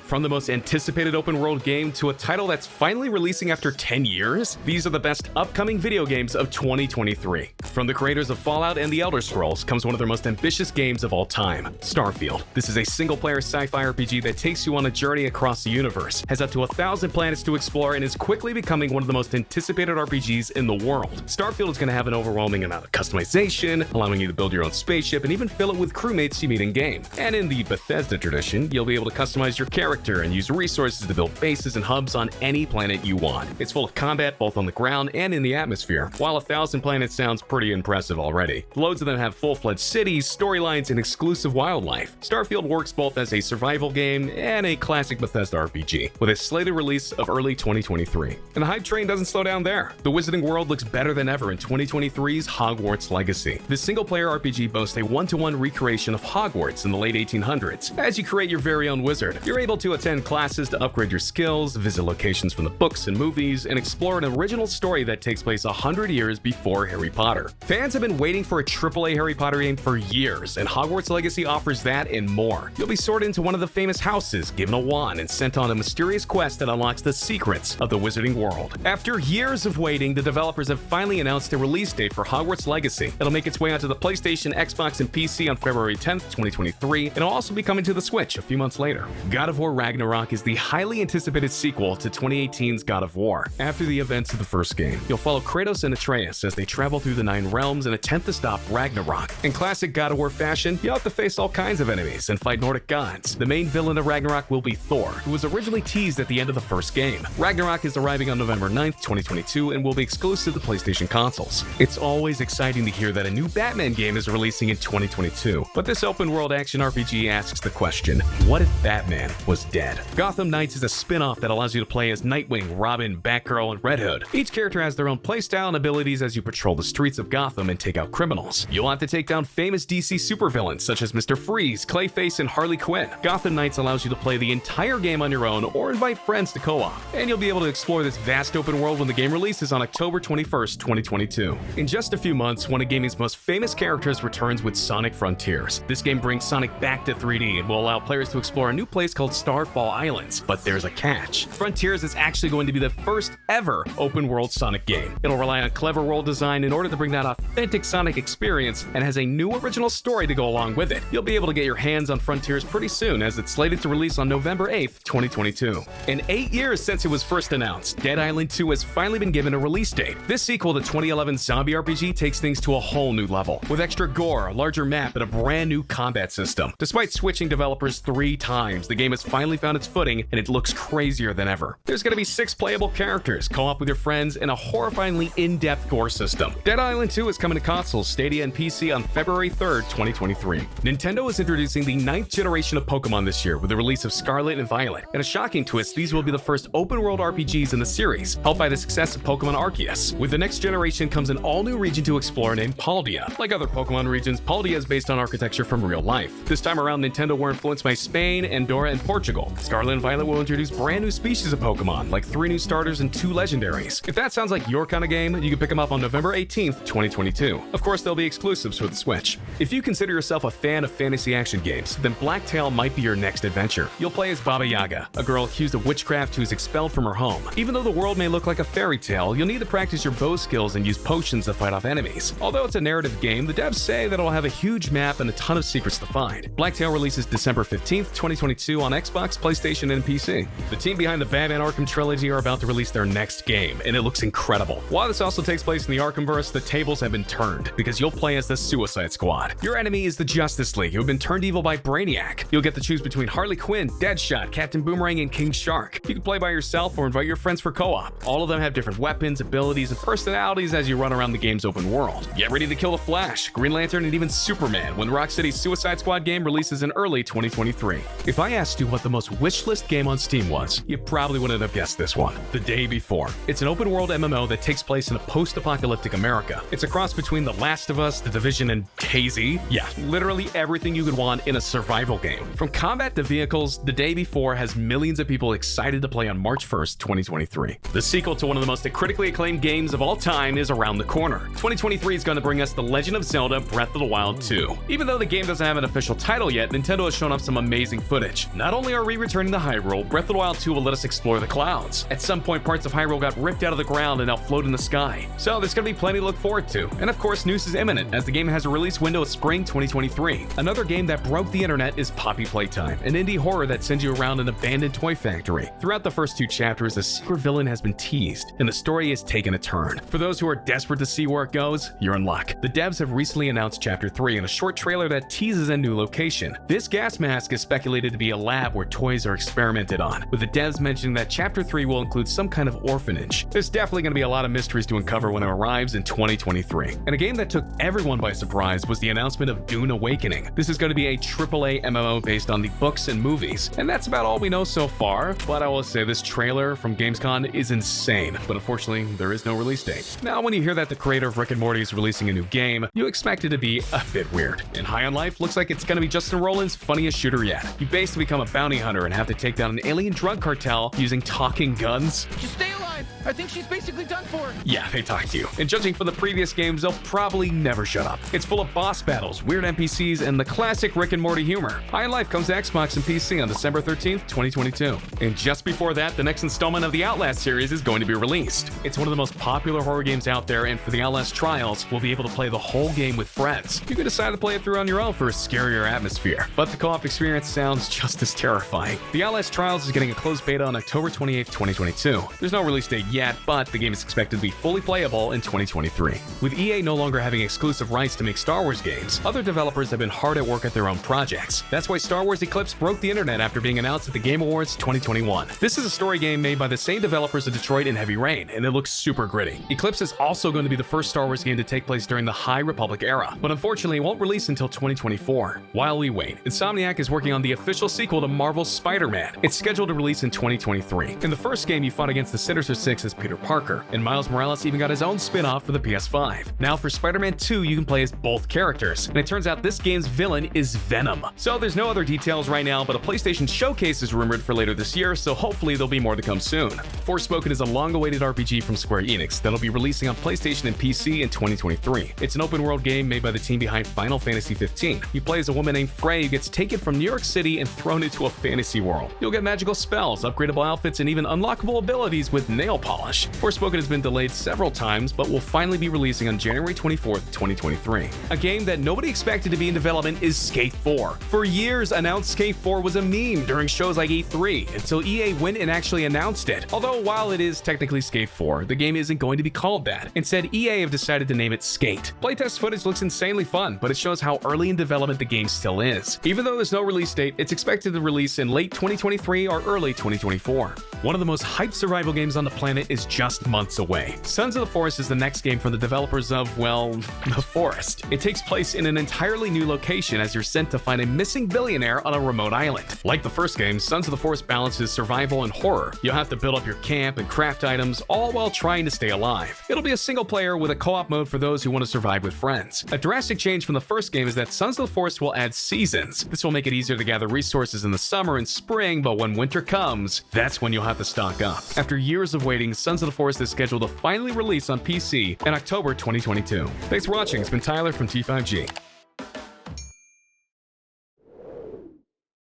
From the most anticipated open world game to a title that's finally releasing after 10 years, these are the best upcoming video games of 2023. From the creators of Fallout and The Elder Scrolls comes one of their most ambitious games of all time, Starfield. This is a single-player sci-fi RPG that takes you on a journey across the universe, has up to 1,000 planets to explore, and is quickly becoming one of the most anticipated RPGs in the world. Starfield is going to have an overwhelming amount of customization, allowing you to build your own spaceship and even fill it with crewmates you meet in-game. And in the Bethesda tradition, you'll be able to customize your character and use resources to build bases and hubs on any planet you want. It's full of combat both on the ground and in the atmosphere. While 1,000 planets sounds pretty impressive already, loads of them have full-fledged cities, storylines, and exclusive wildlife. Starfield works both as a survival game and a classic Bethesda RPG, with a slated release of early 2023. And the hype train doesn't slow down there. The Wizarding World looks better than ever in 2023's Hogwarts Legacy. This single-player RPG boasts a one-to-one recreation of Hogwarts in the late 1800s. As you create your very own wizard, you're able to attend classes to upgrade your skills, visit locations from the books and movies, and explore an original story that takes place 100 years before Harry Potter. Fans have been waiting for a AAA Harry Potter game for years, and Hogwarts Legacy offers that and more. You'll be sorted into one of the famous houses, given a wand, and sent on a mysterious quest that unlocks the secrets of the Wizarding World. After years of waiting, the developers have finally announced a release date for Hogwarts Legacy. It'll make its way onto the PlayStation, Xbox, and PC on February 10th, 2023, and it'll also be coming to the Switch a few months later. God of War Ragnarok is the highly anticipated sequel to 2018's God of War. After the events of the first game, you'll follow Kratos and Atreus as they travel through the 9 realms and attempt to stop Ragnarok. In classic God of War fashion, you'll have to face all kinds of enemies and fight Nordic gods. The main villain of Ragnarok will be Thor, who was originally teased at the end of the first game. Ragnarok is arriving on November 9th, 2022, and will be exclusive to PlayStation consoles. It's always exciting to hear that a new Batman game is releasing in 2022, but this open-world action RPG asks the question, what if Batman was dead? Gotham Knights is a spin-off that allows you to play as Nightwing, Robin, Batgirl, and Red Hood. Each character has their own playstyle and abilities as you patrol the streets of Gotham and take out criminals. You'll have to take down famous DC supervillains such as Mr. Freeze, Clayface, and Harley Quinn. Gotham Knights allows you to play the entire game on your own or invite friends to co-op, and you'll be able to explore this vast open world when the game releases on October 21st, 2022. In just a few months, one of gaming's most famous characters returns with Sonic Frontiers. This game brings Sonic back to 3D and will allow players to explore a new place called Starfall Islands, but there's a catch. Frontiers is actually going to be the first ever open world Sonic game. It'll rely on clever world design in order to bring that authentic Sonic experience and has a new original story to go along with it. You'll be able to get your hands on Frontiers pretty soon as it's slated to release on November 8th, 2022. In 8 years since it was first announced, Dead Island 2 has finally been given a release date. This sequel to 2011's zombie RPG takes things to a whole new level, with extra gore, a larger map, and a brand new combat system. Despite switching developers 3 times, the game has finally found its footing and it looks crazier than ever. There's going to be 6 playable characters, co-op with your friends, and a horrifyingly in-depth gore system. Dead Island 2 is coming to consoles, Stadia, and PC on February 3rd, 2023. Nintendo is introducing the 9th generation of Pokemon this year with the release of Scarlet and Violet. In a shocking twist, these will be the first open-world RPGs in the series, helped by the success of Pokemon Arceus. With the next generation comes an all-new region to explore named Paldea. Like other Pokemon regions, Paldea is based on architecture from real life. This time around, Nintendo were influenced by Spain, Andorra, and Portugal. Scarlet and Violet will introduce brand new species of Pokemon, like 3 new starters and 2 legendaries. If that sounds like your kind of game, you can pick them up on November 18th, 2022. Of course, they'll be exclusives for the Switch. If you consider yourself a fan of fantasy action games, then Blacktail might be your next adventure. You'll play as Baba Yaga, a girl accused of witchcraft who's expelled from her home. Even though the world may look like a fairy tale, you'll need to practice your bow skills and use potions to fight off enemies. Although it's a narrative game, the devs say that it'll have a huge map and a ton of secrets to find. Blacktail releases December 15th, 2022 on Xbox, PlayStation, and PC. The team behind the Batman Arkham trilogy are about to release their next game, and it looks incredible. While this also takes place in the Arkhamverse, the tables have been turned, because you'll play as the Suicide Squad. Your enemy is the Justice League, who have been turned evil by Brainiac. You'll get to choose between Harley Quinn, Deadshot, Captain Boomerang, and King Shark. You can play by yourself or invite your friends for co-op. All of them have different weapons, abilities, and personalities as you run around the game's open world. Get ready to kill the Flash, Green Lantern, and even Superman when Rocksteady's Suicide Squad game releases in early 2023. If I asked you what the most wishlist game on Steam was, you probably wouldn't have guessed this one. The Day Before. It's an open-world MMO that takes place in a post-apocalyptic America. It's a cross between The Last of Us, The Division, and Daisy. Yeah, literally everything you could want in a survival game. From combat to vehicles, The Day Before has millions of people excited to play on March 1st, 2023. The sequel to one of the most critically acclaimed games of all time is around the corner. 2023 is going to bring us The Legend of Zelda Breath of the Wild 2. Even though the game doesn't have an official title yet, Nintendo has shown off some amazing footage. Not only only are we returning to Hyrule, Breath of the Wild 2 will let us explore the clouds. At some point, parts of Hyrule got ripped out of the ground and now float in the sky. So there's gonna be plenty to look forward to. And of course, news is imminent, as the game has a release window of spring 2023. Another game that broke the internet is Poppy Playtime, an indie horror that sends you around an abandoned toy factory. Throughout the first 2 chapters, a secret villain has been teased, and the story has taken a turn. For those who are desperate to see where it goes, you're in luck. The devs have recently announced Chapter 3 in a short trailer that teases a new location. This gas mask is speculated to be a lab where toys are experimented on, with the devs mentioning that Chapter 3 will include some kind of orphanage. There's definitely going to be a lot of mysteries to uncover when it arrives in 2023. And a game that took everyone by surprise was the announcement of Dune Awakening. This is going to be a AAA MMO based on the books and movies, and that's about all we know so far, but I will say this trailer from Gamescom is insane, but unfortunately there is no release date. Now when you hear that the creator of Rick and Morty is releasing a new game, you expect it to be a bit weird. And High on Life looks like it's going to be Justin Roiland's funniest shooter yet. You basically become a bounty hunter and have to take down an alien drug cartel using talking guns. Just stay alive! I think she's basically done for. Yeah, they talk to you. And judging from the previous games, they'll probably never shut up. It's full of boss battles, weird NPCs, and the classic Rick and Morty humor. High on Life comes to Xbox and PC on December 13th, 2022. And just before that, the next installment of the Outlast series is going to be released. It's one of the most popular horror games out there, and for the Outlast Trials, we'll be able to play the whole game with friends. You can decide to play it through on your own for a scarier atmosphere, but the co-op experience sounds just as terrifying. The Outlast Trials is getting a closed beta on October 28th, 2022. There's no release date yet, but the game is expected to be fully playable in 2023. With EA no longer having exclusive rights to make Star Wars games, other developers have been hard at work at their own projects. That's why Star Wars Eclipse broke the internet after being announced at the Game Awards 2021. This is a story game made by the same developers of Detroit and Heavy Rain, and it looks super gritty. Eclipse is also going to be the first Star Wars game to take place during the High Republic era, but unfortunately it won't release until 2024. While we wait, Insomniac is working on the official sequel to Marvel's Spider-Man. It's scheduled to release in 2023. In the first game, you fought against the Sinister Six as Peter Parker, and Miles Morales even got his own spin-off for the PS5. Now for Spider-Man 2, you can play as both characters, and it turns out this game's villain is Venom. So there's no other details right now, but a PlayStation Showcase is rumored for later this year, so hopefully there'll be more to come soon. Forspoken is a long-awaited RPG from Square Enix that'll be releasing on PlayStation and PC in 2023. It's an open-world game made by the team behind Final Fantasy 15. You play as a woman named Frey who gets taken from New York City and thrown into a fantasy world. You'll get magical spells, upgradable outfits, and even unlockable abilities with nail polish. Forspoken has been delayed several times, but will finally be releasing on January 24th, 2023. A game that nobody expected to be in development is Skate 4. For years, announced Skate 4 was a meme during shows like E3, until EA went and actually announced it. Although while it is technically Skate 4, the game isn't going to be called that. Instead, EA have decided to name it Skate. Playtest footage looks insanely fun, but it shows how early in development the game still is. Even though there's no release date, it's expected to release in late 2023 or early 2024. One of the most hyped survival games on the planet is just months away. Sons of the Forest is the next game from the developers of, well, The Forest. It takes place in an entirely new location as you're sent to find a missing billionaire on a remote island. Like the first game, Sons of the Forest balances survival and horror. You'll have to build up your camp and craft items, all while trying to stay alive. It'll be a single player with a co-op mode for those who want to survive with friends. A drastic change from the first game is that Sons of the Forest will add seasons. This will make it easier to gather resources in the summer and spring, but when winter comes, that's when you'll have to stock up. After years of waiting, Sons of the Forest is scheduled to finally release on PC in October 2022. Thanks for watching. It's been Tyler from T5G.